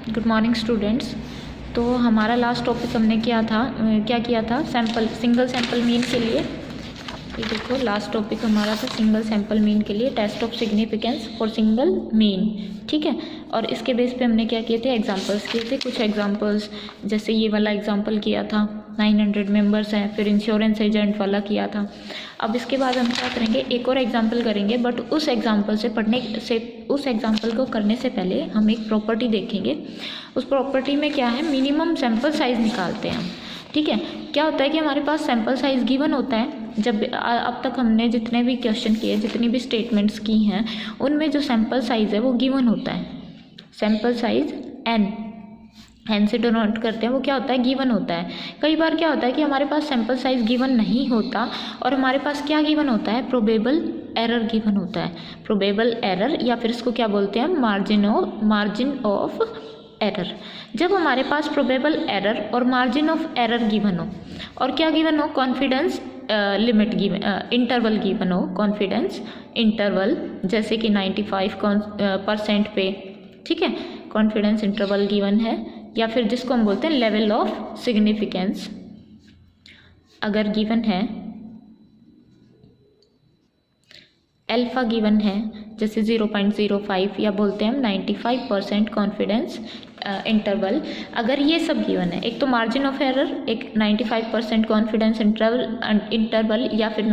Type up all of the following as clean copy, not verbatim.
Good morning students. तो हमारा last topic हमने क्या किया था सिंगल सैंपल मीन के लिए। ये देखो लास्ट टॉपिक हमारा था सिंगल सैंपल मीन के लिए, test of significance for single mean. ठीक है, और इसके बेस पे हमने क्या किए थे, एग्जांपल्स किए थे। कुछ एग्जांपल्स जैसे ये वाला एग्जांपल किया था, 900 मेंबर्स हैं, फिर इंश्योरेंस एजेंट वाला किया था। अब इसके बाद हम क्या करेंगे, एक और एग्जांपल करेंगे, बट उस एग्जांपल को करने से पहले हम एक प्रॉपर्टी देखेंगे। उस प्रॉपर्टी में क्या है, मिनिमम सैंपल साइज़ निकालते हैं हम। ठीक है, क्या होता है कि हमारे पास सैंपल साइज़ गिवन होता है। जब अब तक हमने जितने भी क्वेश्चन किए, जितनी भी स्टेटमेंट्स की हैं, उनमें जो सैंपल साइज़ है वो गिवन होता है। सैंपल साइज़ एन से डिनोट करते हैं, वो क्या होता है, गिवन होता है। कई बार क्या होता है कि हमारे पास सैंपल साइज़ गिवन नहीं होता और हमारे पास क्या गिवन होता है, प्रोबेबल एरर गिवन होता है। प्रोबेबल एरर, या फिर इसको क्या बोलते हैं, मार्जिन ऑफ एरर। जब हमारे पास प्रोबेबल एरर और मार्जिन ऑफ एरर गिवन हो और क्या गिवन हो, confidence limit given, interval given हो, कॉन्फिडेंस इंटरवल, जैसे कि 95% पे, ठीक है, कॉन्फिडेंस इंटरवल गिवन है, या फिर जिसको हम बोलते हैं लेवल ऑफ सिग्निफिकेंस अगर गिवन है, अल्फा गिवन है जैसे 0.05, या बोलते हैं हम 95% कॉन्फिडेंस इंटरवल। अगर ये सब गिवन है, एक तो मार्जिन ऑफ एरर, एक 95% कॉन्फिडेंस इंटरवल, या फिर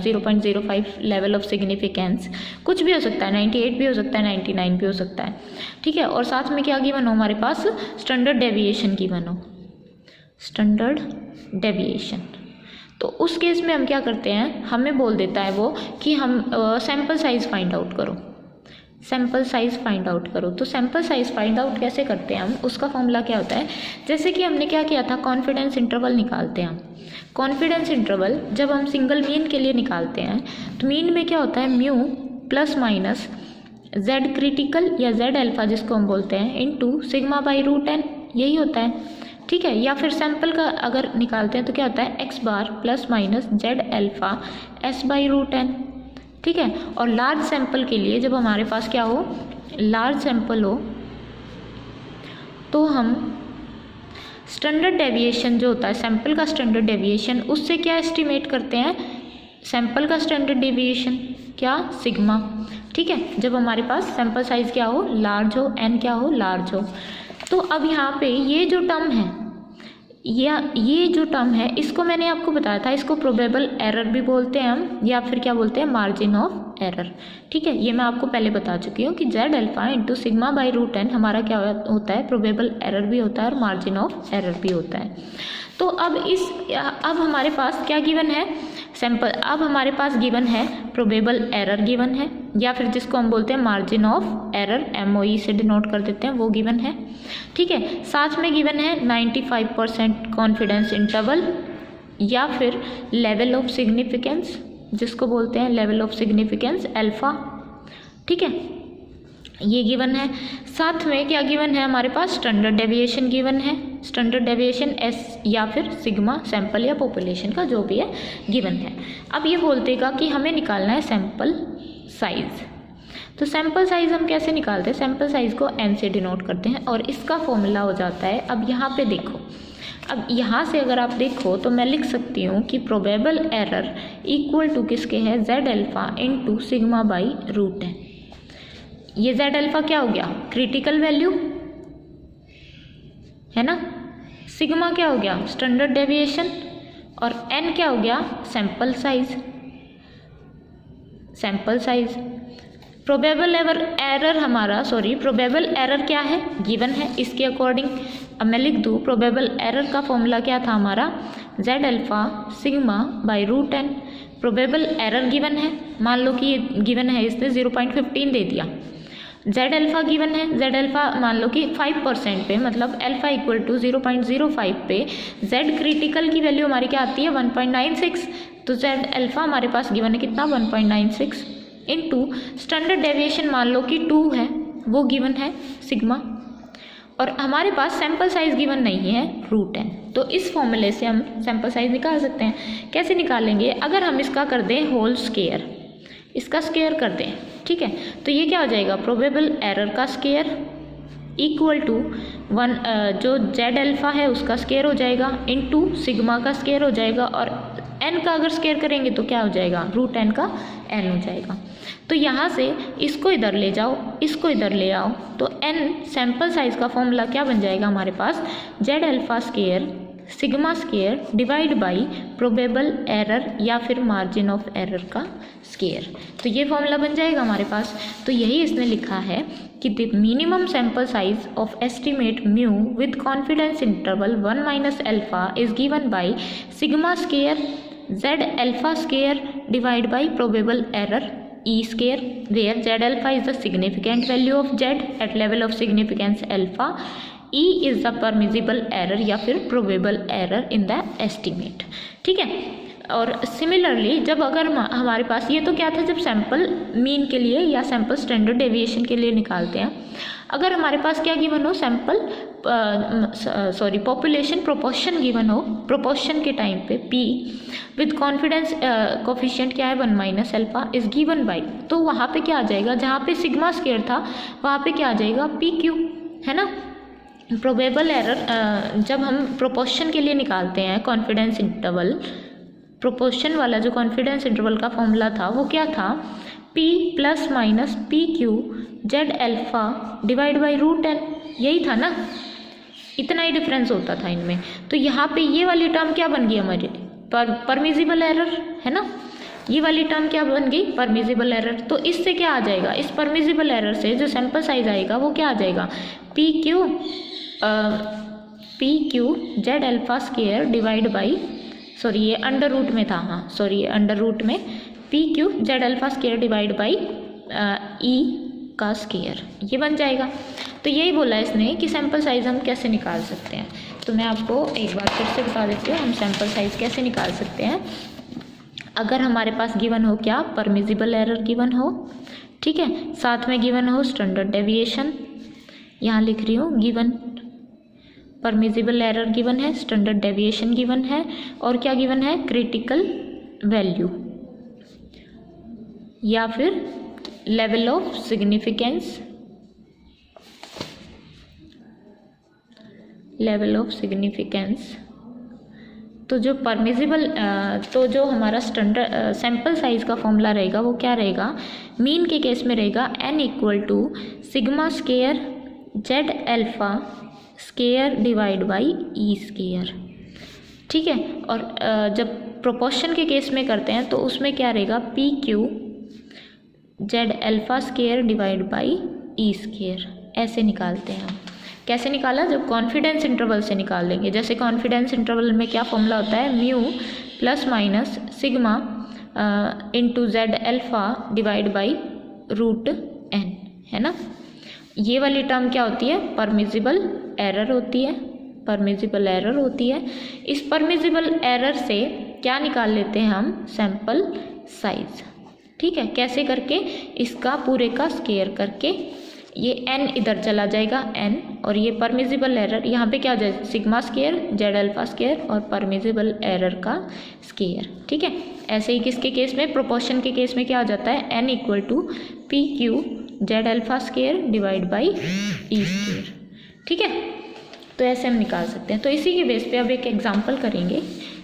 0.05 लेवल ऑफ सिग्निफिकेंस, कुछ भी हो सकता है, 98 भी हो सकता है, 99 भी हो सकता है। ठीक है, और साथ में क्या गिवन हो, हमारे पास स्टैंडर्ड डेविएशन गिवन हो, स्टैंडर्ड डेविएशन। तो उस केस में हम क्या करते हैं, हमें बोल देता है वो कि हम सैंपल साइज़ फाइंड आउट करो, सैंपल साइज़ फाइंड आउट करो। तो सैंपल साइज़ फाइंड आउट कैसे करते हैं हम, उसका फॉर्मूला क्या होता है, जैसे कि हमने क्या किया था, कॉन्फिडेंस इंटरवल निकालते हैं हम। कॉन्फिडेंस इंटरवल जब हम सिंगल मीन के लिए निकालते हैं तो मीन में क्या होता है, mu plus minus Z critical या जेड अल्फा जिसको हम बोलते हैं, into sigma by root n, यही होता है। ठीक है, या फिर सैंपल का अगर निकालते हैं तो क्या होता है, X bar plus minus Z alpha S by root n. ठीक है, और लार्ज सैंपल के लिए जब हमारे पास क्या हो, लार्ज सैंपल हो, तो हम स्टैंडर्ड डेविएशन जो होता है, सैंपल का स्टैंडर्ड डेविएशन, उससे क्या एस्टिमेट करते हैं, सैंपल का स्टैंडर्ड डेविएशन क्या, सिग्मा। ठीक है, जब हमारे पास सैंपल साइज क्या हो, लार्ज हो, एन क्या हो, लार्ज हो। तो अब यहाँ पे ये जो टर्म है, ये जो टर्म है, इसको मैंने आपको बताया था, इसको प्रोबेबल एरर भी बोलते हैं हम, या फिर क्या बोलते हैं, मार्जिन ऑफ एरर। ठीक है, ये मैं आपको पहले बता चुकी हूँ कि Z alpha into sigma by root n हमारा क्या होता है, प्रोबेबल एरर भी होता है और मार्जिन ऑफ एरर भी होता है। तो अब हमारे पास क्या गिवन है, सैंपल, अब हमारे पास गिवन है प्रोबेबल एरर गिवन है, या फिर जिसको हम बोलते हैं मार्जिन ऑफ एरर, MOE से डिनोट कर देते हैं, वो गिवन है। ठीक है, साथ में गिवन है 95% कॉन्फिडेंस इंटरवल, या फिर लेवल ऑफ सिग्निफिकेंस जिसको बोलते हैं लेवल ऑफ सिग्निफिकेंस अल्फा। ठीक है, ये गिवन है। साथ में क्या गिवन है, हमारे पास स्टैंडर्ड डेविएशन गिवन है, स्टैंडर्ड डेविएशन एस या फिर सिग्मा, सैंपल या पॉपुलेशन का जो भी है गिवन है। अब ये बोलतेगा कि हमें निकालना है सैंपल साइज़। तो सैंपल साइज़ हम कैसे निकालते हैं, सैंपल साइज़ को एन से डिनोट करते हैं और इसका फॉर्मूला हो जाता है, अब यहाँ पे देखो, अब यहाँ से अगर आप देखो तो मैं लिख सकती हूँ कि प्रोबेबल एरर इक्वल टू किसके है, Z alpha into sigma by root n. ये जेड अल्फा क्या हो गया, क्रिटिकल वैल्यू है ना, सिग्मा क्या हो गया, स्टैंडर्ड डेविएशन, और एन क्या हो गया, sample size. Sample size probable error क्या है, गिवन है, इसके अकॉर्डिंग अब मैं लिख दूँ, प्रोबेबल एरर का फॉर्मूला क्या था हमारा, Z alpha sigma by root n. Probable error given है, मान लो कि ये गिवन है, इसने 0.15 दे दिया। जेड अल्फा गिवन है, जेड अल्फा मान लो कि 5% पे, मतलब अल्फा इक्वल टू 0.05 पे जेड क्रिटिकल की वैल्यू हमारी क्या आती है, 1.96। तो जेड अल्फा हमारे पास गिवन है कितना, 1.96 इनटू स्टैंडर्ड डेविएशन मान लो कि 2 है, वो गिवन है सिग्मा, और हमारे पास सैंपल साइज गिवन नहीं है, रूट एन। तो इस फॉर्मूले से हम सैंपल साइज निकाल सकते हैं। कैसे निकालेंगे, अगर हम इसका कर दें होल स्क्वायर, इसका स्क्वायर कर दें, ठीक है, तो ये क्या हो जाएगा, प्रोबेबल एरर का स्क्वायर इक्वल टू 1 जो जेड अल्फ़ा है उसका स्केयर हो जाएगा इनटू सिग्मा का स्केयर हो जाएगा, और n का अगर स्केयर करेंगे तो क्या हो जाएगा, रूट n का n हो जाएगा। तो यहाँ से इसको इधर ले जाओ, इसको इधर ले आओ, तो n सैम्पल साइज़ का फॉर्मूला क्या बन जाएगा हमारे पास, Z alpha square sigma square divide by probable error या फिर मार्जिन ऑफ एरर का स्केयर। तो ये फॉर्मूला बन जाएगा हमारे पास। तो यही इसने लिखा है कि the minimum sample size of estimate mu with confidence interval 1 minus alpha is given by sigma square Z alpha square divide by probable error E square, where Z alpha is the significant value of Z at level of significance alpha, E is the permissible error या फिर probable error in the estimate. ठीक है। और similarly जब अगर हमारे पास, ये तो क्या था जब सैंपल मीन के लिए या सैंपल स्टैंडर्ड डेविएशन के लिए निकालते हैं, अगर हमारे पास क्या गिवन हो, सैंपल पॉपुलेशन प्रोपोर्शन गिवन हो, प्रोपोर्शन के टाइम पे p विद कॉन्फिडेंस कोफिशिएंट क्या है 1 minus alpha is given by, तो वहाँ पे क्या आ जाएगा, जहाँ पे सिग्मा स्केयर था वहाँ पे क्या आ जाएगा PQ, है ना। प्रोबेबल एरर जब हम प्रोपोर्शन के लिए निकालते हैं कॉन्फिडेंस इंटरवल, प्रोपोर्शन वाला जो कॉन्फिडेंस इंटरवल का फॉर्मूला था वो क्या था, P plus minus PQ Z alpha divide by root n, यही था ना, इतना ही डिफरेंस होता था इनमें। तो यहाँ पे ये वाली टर्म क्या बन गई हमारी, परमिजिबल एरर, है ना, ये वाली टर्म क्या बन गई, परमिजिबल एरर। तो इससे क्या आ जाएगा, इस परमिजिबल एरर से जो सैंपल साइज आएगा वो क्या आ जाएगा, PQ Z alpha square divide by, sorry ये अंडर रूट में था, हाँ सॉरी ये अंडर रूट में, PQ Z alpha square divide by E का स्केयर, ये बन जाएगा। तो यही बोला इसने कि सैंपल साइज़ हम कैसे निकाल सकते हैं। तो मैं आपको एक बार फिर से बता देती हूँ हम सैंपल साइज़ कैसे निकाल सकते हैं। अगर हमारे पास गिवन हो क्या, परमिजिबल एरर गिवन हो, ठीक है, साथ में गिवन हो स्टैंडर्ड डेविएशन, यहाँ लिख रही हूँ गिवन, परमिजिबल एरर गिवन है, स्टैंडर्ड डेविएशन गिवन है, और क्या गिवन है, क्रिटिकल वैल्यू या फिर level of significance, level of significance. तो जो परमिजिबल तो जो हमारा स्टैंडर्ड सैंपल साइज का फॉर्मूला रहेगा वो क्या रहेगा, मीन के केस में रहेगा n equal to sigma square Z alpha square divide by E square. ठीक है। और जब प्रोपोर्शन के केस में करते हैं तो उसमें क्या रहेगा, PQ Z alpha square divide by E square, ऐसे निकालते हैं हम। कैसे निकाला, जब कॉन्फिडेंस इंटरवल से निकाल लेंगे। जैसे कॉन्फिडेंस इंटरवल में क्या फॉर्मूला होता है, mu plus minus sigma into Z alpha divide by root n, है ना। ये वाली टर्म क्या होती है, परमिजिबल एरर होती है, परमिजिबल एरर होती है। इस परमिजिबल एरर से क्या निकाल लेते हैं हम, सैंपल साइज। ठीक है, कैसे करके, इसका पूरे का स्केयर करके, ये n इधर चला जाएगा n, और ये परमिजिबल एरर यहाँ पे क्या हो जाएगा, sigma square Z alpha square और परमिजिबल एरर का स्केयर। ठीक है। ऐसे ही किसके केस में, प्रोपोर्शन के केस में क्या हो जाता है, n equal to PQ Z alpha square divide by E square. ठीक है। तो ऐसे हम निकाल सकते हैं। तो इसी के बेस पे अब एक एग्जांपल करेंगे,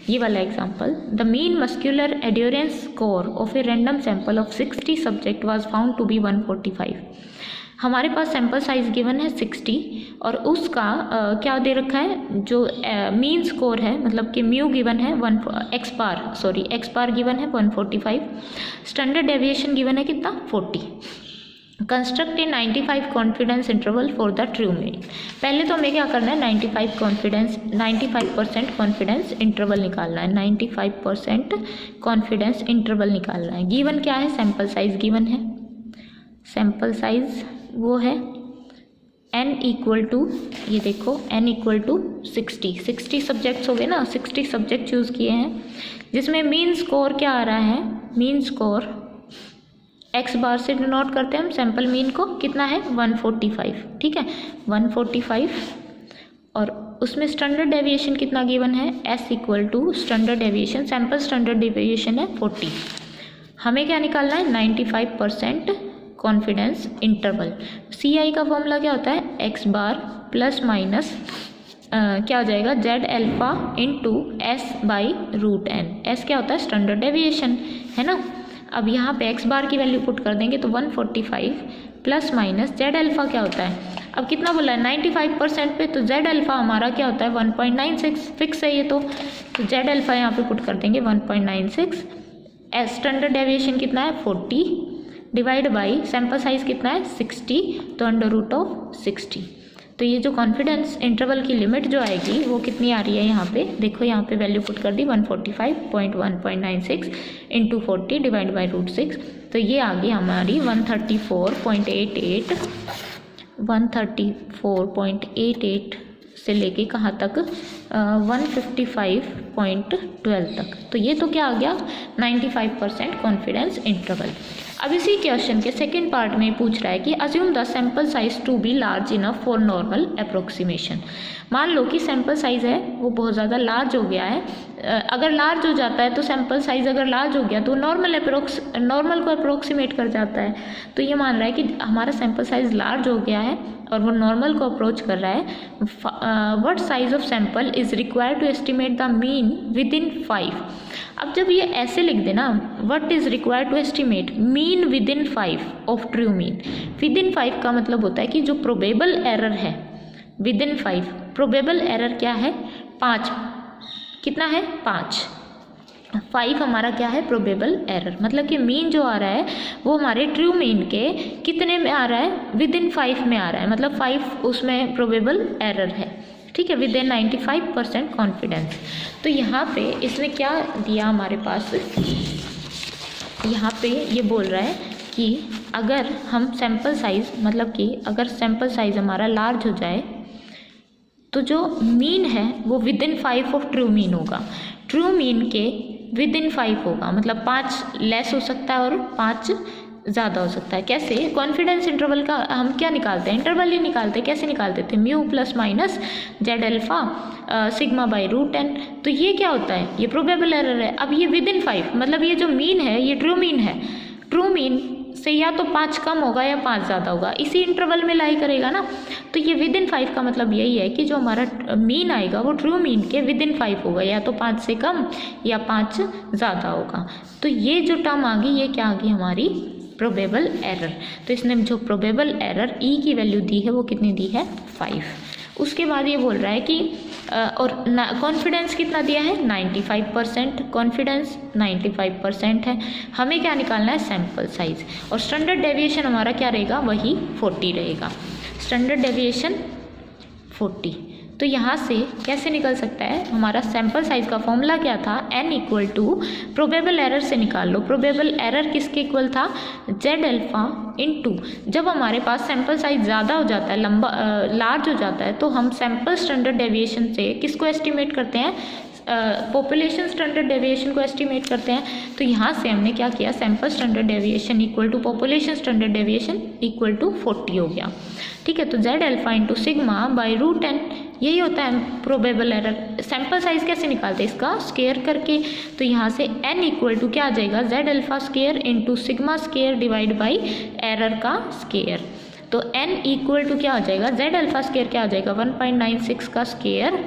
ये वाला example. The mean muscular endurance score of a random sample of 60 subject was found to be 145। हमारे पास सैंपल साइज गिवन है 60 और उसका क्या दे रखा है, जो मीन स्कोर है, मतलब कि म्यू गिवन है एक्स बार गिवन है 145, स्टैंडर्ड डेविएशन गिवन है कितना 40। Construct A 95 confidence interval for the true mean. पहले तो हमें क्या करना है, 95% कॉन्फिडेंस इंटरवल निकालना है, 95% कॉन्फिडेंस इंटरवल निकालना है। गिवन क्या है, सैंपल साइज गिवन है, सैंपल साइज वो है n इक्वल टू, ये देखो n इक्वल टू 60 सब्जेक्ट्स हो गए ना, 60 सब्जेक्ट चूज़ किए हैं, जिसमें मीन स्कोर क्या आ रहा है, मीन स्कोर x बार से डिनोट करते हैं हम सैंपल मीन को, कितना है 145। ठीक है, 145, और उसमें स्टैंडर्ड डेविएशन कितना गिवन है, s equal to standard deviation, sample standard deviation है 40। हमें क्या निकालना है, 95% कॉन्फिडेंस इंटरवल। CI का फॉर्मूला क्या होता है, x बार प्लस माइनस क्या हो जाएगा, Z alpha into S by root n। S क्या होता है, स्टैंडर्ड डेविएशन, है ना। अब यहाँ पे x बार की वैल्यू पुट कर देंगे तो 145 प्लस माइनस Z अल्फा क्या होता है, अब कितना बोला है 95% पे, तो Z अल्फा हमारा क्या होता है 1.96, फिक्स है ये तो Z अल्फा यहाँ पे पुट कर देंगे 1.96। स्टैंडर्ड डेविएशन कितना है 40 डिवाइड बाई सैम्पल साइज कितना है 60, तो अंडर रूट ऑफ 60। तो ये जो कॉन्फिडेंस इंटरवल की लिमिट जो आएगी वो कितनी आ रही है, यहाँ पे देखो, यहाँ पे वैल्यू पुट कर दी 145.1.96 इंटू 40 डिवाइड बाई रूट 6, तो ये आ गई हमारी 134.88 से लेके कहाँ तक 155.12 तक। तो ये तो क्या आ गया 95% कॉन्फिडेंस इंटरवल। अब इसी क्वेश्चन के सेकेंड पार्ट में पूछ रहा है कि assume the sample size to be large enough for normal approximation. मान लो कि सैम्पल साइज है वो बहुत ज़्यादा लार्ज हो गया है, अगर लार्ज हो जाता है तो सैम्पल साइज अगर लार्ज हो गया तो नॉर्मल को अप्रोक्सीमेट कर जाता है। तो ये मान रहा है कि हमारा सैम्पल साइज लार्ज हो गया है और वो नॉर्मल को अप्रोच कर रहा है। What size of sample is required to estimate the mean within 5। अब जब ये ऐसे लिख देना, what is required to estimate mean within 5 of true mean. Within 5 का मतलब होता है कि जो प्रोबेबल एरर है विद इन 5, प्रोबेबल एरर क्या है 5, कितना है 5 हमारा क्या है प्रोबेबल एरर, मतलब कि मीन जो आ रहा है वो हमारे ट्रू मीन के कितने में आ रहा है, विद इन 5 में आ रहा है, मतलब 5 उसमें प्रोबेबल एरर है, ठीक है, विद इन 95% कॉन्फिडेंस। तो यहाँ पे इसने क्या दिया हमारे पास, यहाँ पे ये बोल रहा है कि अगर हम सैम्पल साइज, मतलब कि अगर सैम्पल साइज हमारा लार्ज हो जाए तो जो मीन है वो with in 5 of true mean होगा, ट्रू मीन के विद इन 5 होगा, मतलब 5 लेस हो सकता है और 5 ज़्यादा हो सकता है। कैसे, कॉन्फिडेंस इंटरवल का हम क्या निकालते हैं, इंटरवल ही निकालते हैं। कैसे निकालते थे, mu plus minus Z alpha sigma by root n। तो ये क्या होता है, ये प्रोबेबल एरर है। अब ये विद इन 5, मतलब ये जो मीन है ये ट्रू मीन है, ट्रू मीन से या तो 5 कम होगा या 5 ज़्यादा होगा, इसी इंटरवल में लाई करेगा ना। तो ये विद इन 5 का मतलब यही है कि जो हमारा मीन आएगा वो ट्रू मीन के विद इन 5 होगा, या तो 5 से कम या 5 ज़्यादा होगा। तो ये जो टर्म आ गई ये क्या आ गई हमारी प्रोबेबल एरर। तो इसने जो प्रोबेबल एरर ई की वैल्यू दी है वो कितनी दी है 5। उसके बाद ये बोल रहा है कि और कॉन्फिडेंस कितना दिया है 95%, कॉन्फिडेंस 95% है। हमें क्या निकालना है सैम्पल साइज, और स्टैंडर्ड डेविएशन हमारा क्या रहेगा वही 40 रहेगा, स्टैंडर्ड डेविएशन 40। तो यहाँ से कैसे निकल सकता है, हमारा सैम्पल साइज का फॉर्मूला क्या था, n equal to probable error से निकाल लो। प्रोबेबल एरर किसके इक्वल था, z अल्फा इनटू, जब हमारे पास सैम्पल साइज ज़्यादा हो जाता है, लंबा लार्ज हो जाता है, तो हम सैम्पल स्टैंडर्ड डेविएशन से किसको एस्टिमेट करते हैं, पॉपुलेशन स्टैंडर्ड डेविएशन को एस्टिमेट करते हैं। तो यहाँ से हमने क्या किया, sample standard deviation equal to population standard deviation equal to 40 हो गया, ठीक है। तो z alpha into sigma by root n, यही होता है प्रोबेबल एरर। सैम्पल साइज कैसे निकालते हैं, इसका स्केयर करके। तो यहाँ से n इक्वल टू क्या आ जाएगा, z alpha square into sigma square divide by error का स्केयर। तो n इक्वल टू क्या हो जाएगा, z अल्फा स्केयर क्या हो जाएगा 1.96 का स्केयर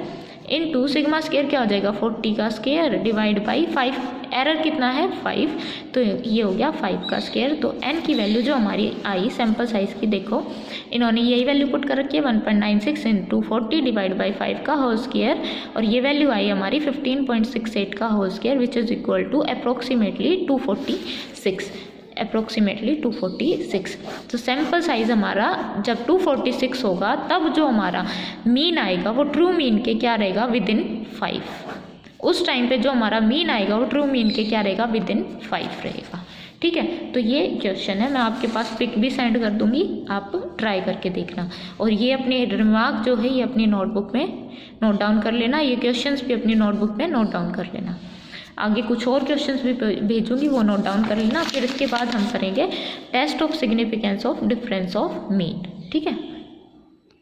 इंटू सिग्मा स्केयर क्या हो जाएगा 40 का स्केयर डिवाइड बाई 5, एरर कितना है 5, तो ये हो गया 5 का स्केयर। तो n की वैल्यू जो हमारी आई सैम्पल साइज की, देखो इन्होंने यही वैल्यू पुट कर रखी है 1.96 इंटू 40 डिवाइड बाई 5 का होल स्केयर, और ये वैल्यू आई हमारी 15.68 का whole square which is equal to approximately 246। तो सैम्पल साइज हमारा जब 246 होगा तब जो हमारा मीन आएगा वो ट्रू मीन के क्या रहेगा विद इन 5। उस टाइम पे जो हमारा मीन आएगा वो ट्रू मीन के क्या रहेगा विद इन 5 रहेगा, ठीक है। तो ये क्वेश्चन है, मैं आपके पास पिक भी सेंड कर दूंगी, आप ट्राई करके देखना। और ये अपने रिमार्क जो है ये अपनी नोटबुक में नोट डाउन कर लेना, ये क्वेश्चंस भी अपनी नोटबुक में नोट डाउन कर लेना। आगे कुछ और क्वेश्चंस भी भेजूंगी, वो नोट डाउन कर लेना। फिर इसके बाद हम करेंगे test of significance of difference of mean, ठीक है।